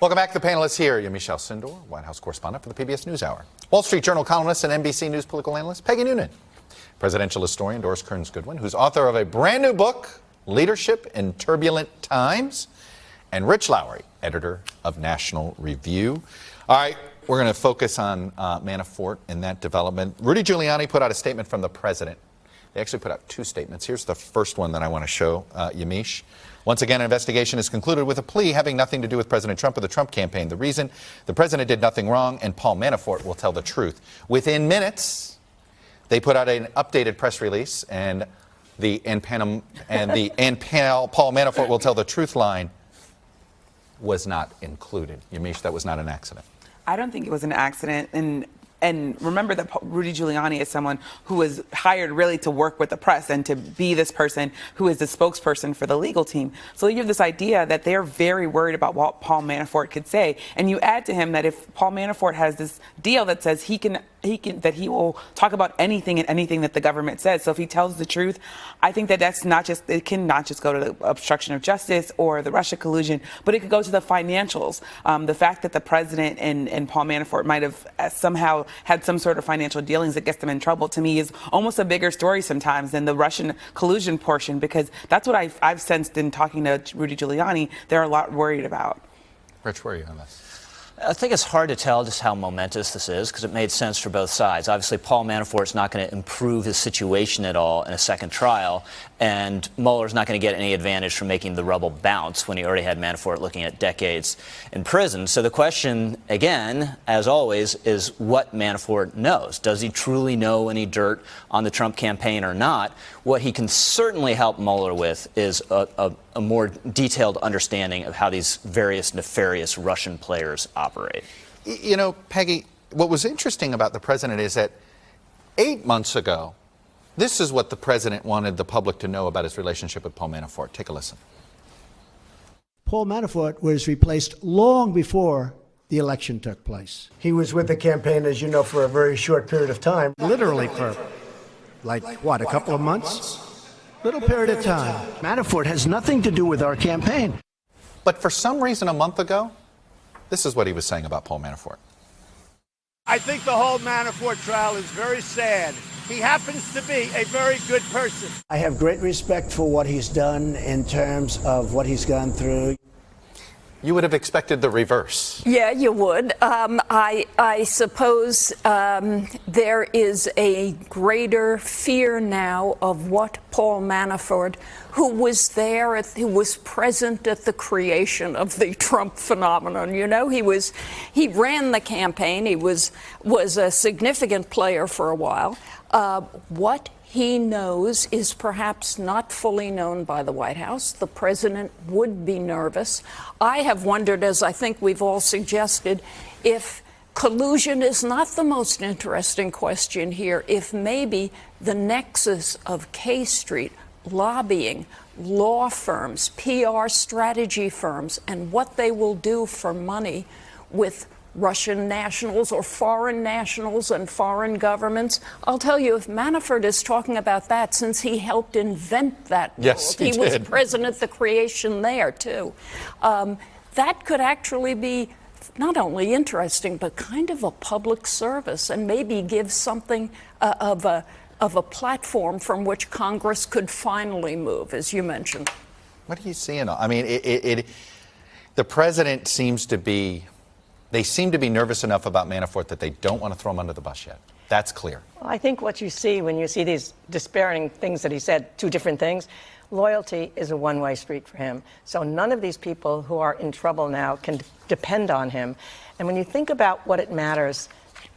Welcome back to the panelists here. Yamiche Alcindor, White House correspondent for the PBS NewsHour. Wall Street Journal columnist and NBC News political analyst Peggy Noonan. Presidential historian Doris Kearns Goodwin, who's author of a brand new book, Leadership in Turbulent Times. And Rich Lowry, editor of National Review. All right, we're going to focus on Manafort and that development. Rudy Giuliani put out a statement from the president. They actually put out two statements. Here's the first one that I want to show, Yamiche. Once again, an investigation is concluded with a plea having nothing to do with President Trump or the Trump campaign. The reason: the president did nothing wrong, and Paul Manafort will tell the truth. Within minutes, they put out an updated press release, and the Paul Manafort will tell the truth line was not included. Yamiche, that was not an accident. I don't think it was an accident. And remember that Rudy Giuliani is someone who was hired really to work with the press and to be this person who is the spokesperson for the legal team. So you have this idea that they're very worried about what Paul Manafort could say. And you add to him that if Paul Manafort has this deal that says that he will talk about anything and anything that the government says. So if he tells the truth, I think that it can not just go to the obstruction of justice or the Russia collusion, but it could go to the financials. The fact that the president and Paul Manafort might have somehow had some sort of financial dealings that gets them in trouble, to me, is almost a bigger story sometimes than the Russian collusion portion, because that's what I've sensed in talking to Rudy Giuliani. They're a lot worried about. Rich, where are you on this? I think it's hard to tell just how momentous this is, because it made sense for both sides. Obviously, Paul Manafort's not going to improve his situation at all in a second trial, and Mueller's not going to get any advantage from making the rubble bounce when he already had Manafort looking at decades in prison. So the question, again, as always, is what Manafort knows. Does he truly know any dirt on the Trump campaign or not? What he can certainly help Mueller with is a more detailed understanding of how these various nefarious Russian players operate. You know, Peggy, what was interesting about the president is that 8 months ago, this is what the president wanted the public to know about his relationship with Paul Manafort. Take a listen. Paul Manafort was replaced long before the election took place. He was with the campaign, as you know, for a very short period of time. Literally for, a couple of months? Little period of time. Manafort has nothing to do with our campaign. But for some reason a month ago, this is what he was saying about Paul Manafort. I think the whole Manafort trial is very sad. He happens to be a very good person. I have great respect for what he's done in terms of what he's gone through. You would have expected the reverse. Yeah, you would. I suppose there is a greater fear now of what Paul Manafort, who was there, who was present at the creation of the Trump phenomenon. You know, he ran the campaign. He was a significant player for a while. What he knows is perhaps not fully known by the White House. The president would be nervous. I have wondered, as I think we've all suggested, if collusion is not the most interesting question here, if maybe the nexus of K Street, lobbying, law firms, PR strategy firms, and what they will do for money with Russian nationals or foreign nationals and foreign governments. I'll tell you, if Manafort is talking about that, since he helped invent that world, yes, he was present at the creation there, too. That could actually be not only interesting, but kind of a public service, and maybe give something of a platform from which Congress could finally move, as you mentioned. What are you seeing? I mean, the president seems to be... They seem to be nervous enough about Manafort that they don't want to throw him under the bus yet. That's clear. Well, I think what you see when you see these despairing things that he said, two different things, loyalty is a one-way street for him. So none of these people who are in trouble now can depend on him. And when you think about what it matters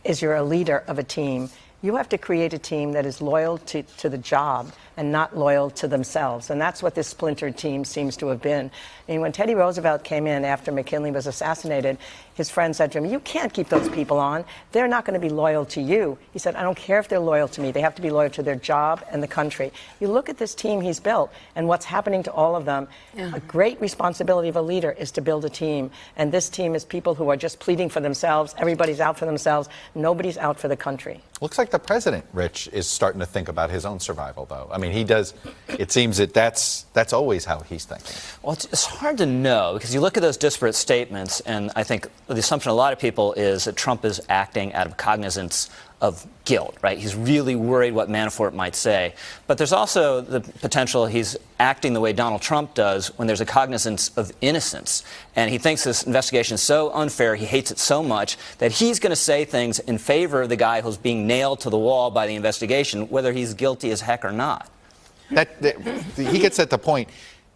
is you're a leader of a team, you have to create a team that is loyal to the job and not loyal to themselves. And that's what this splintered team seems to have been. I mean, when Teddy Roosevelt came in after McKinley was assassinated, his friend said to him, "You can't keep those people on. They're not going to be loyal to you." He said, "I don't care if they're loyal to me. They have to be loyal to their job and the country." You look at this team he's built and what's happening to all of them. A great responsibility of a leader is to build a team. And this team is people who are just pleading for themselves. Everybody's out for themselves. Nobody's out for the country. Looks like the president, Rich, is starting to think about his own survival, though. I mean, he does. It seems that that's always how he's thinking. Well, it's hard to know because you look at those disparate statements, and I think the assumption of a lot of people is that Trump is acting out of cognizance of guilt, right? He's really worried what Manafort might say. But there's also the potential he's acting the way Donald Trump does when there's a cognizance of innocence. And he thinks this investigation is so unfair, he hates it so much, that he's going to say things in favor of the guy who's being nailed to the wall by the investigation, whether he's guilty as heck or not. He gets at the point.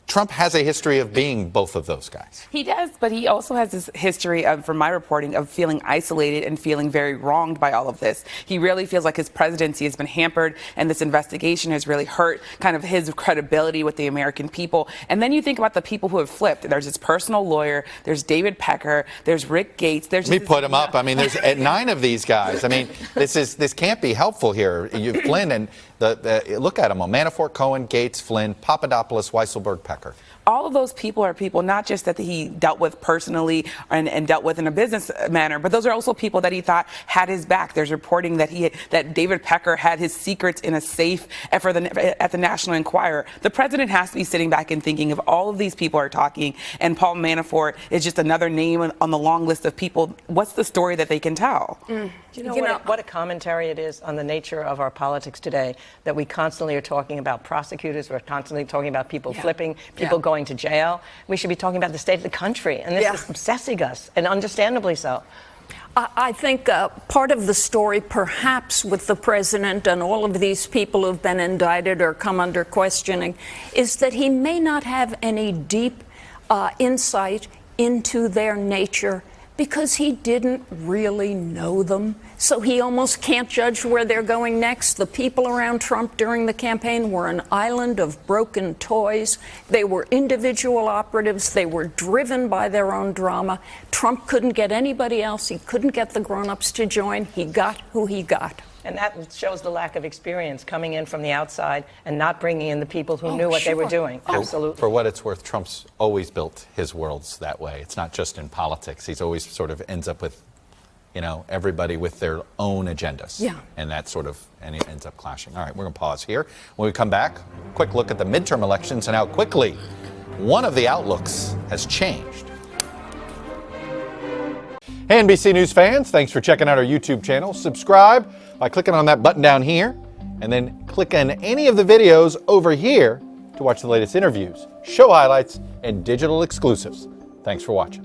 Trump has a history of being both of those guys. He does, but he also has this history of, from my reporting, of feeling isolated and feeling very wronged by all of this. He really feels like his presidency has been hampered, and this investigation has really hurt kind of his credibility with the American people. And then you think about the people who have flipped. There's his personal lawyer, there's David Pecker, there's Rick Gates. There's Let me put him up. I mean, there's 9 of these guys. I mean, this can't be helpful here. Flynn and look at them all: Manafort, Cohen, Gates, Flynn, Papadopoulos, Weisselberg, Pecker. All of those people are people not just that he dealt with personally and dealt with in a business manner, but those are also people that he thought had his back. There's reporting that David Pecker had his secrets in a safe at the National Enquirer. The president has to be sitting back and thinking if all of these people are talking and Paul Manafort is just another name on the long list of people, what's the story that they can tell? Do you know what a commentary it is on the nature of our politics today, that we constantly are talking about prosecutors, we're constantly talking about people flipping, people going to jail. We should be talking about the state of the country, and this is obsessing us, and understandably so. I think part of the story, perhaps with the president and all of these people who've been indicted or come under questioning, is that he may not have any deep insight into their nature because he didn't really know them. So he almost can't judge where they're going next. The people around Trump during the campaign were an island of broken toys. They were individual operatives. They were driven by their own drama. Trump couldn't get anybody else. He couldn't get the grown-ups to join. He got who he got. And that shows the lack of experience coming in from the outside and not bringing in the people who knew what they were doing. Absolutely. For what it's worth, Trump's always built his worlds that way. It's not just in politics. He's always sort of ends up with, everybody with their own agendas. Yeah. And that sort of, and it ends up clashing. All right, we're going to pause here. When we come back, quick look at the midterm elections and how quickly one of the outlooks has changed. Hey, NBC News fans, thanks for checking out our YouTube channel. Subscribe by clicking on that button down here, and then click on any of the videos over here to watch the latest interviews, show highlights, and digital exclusives. Thanks for watching.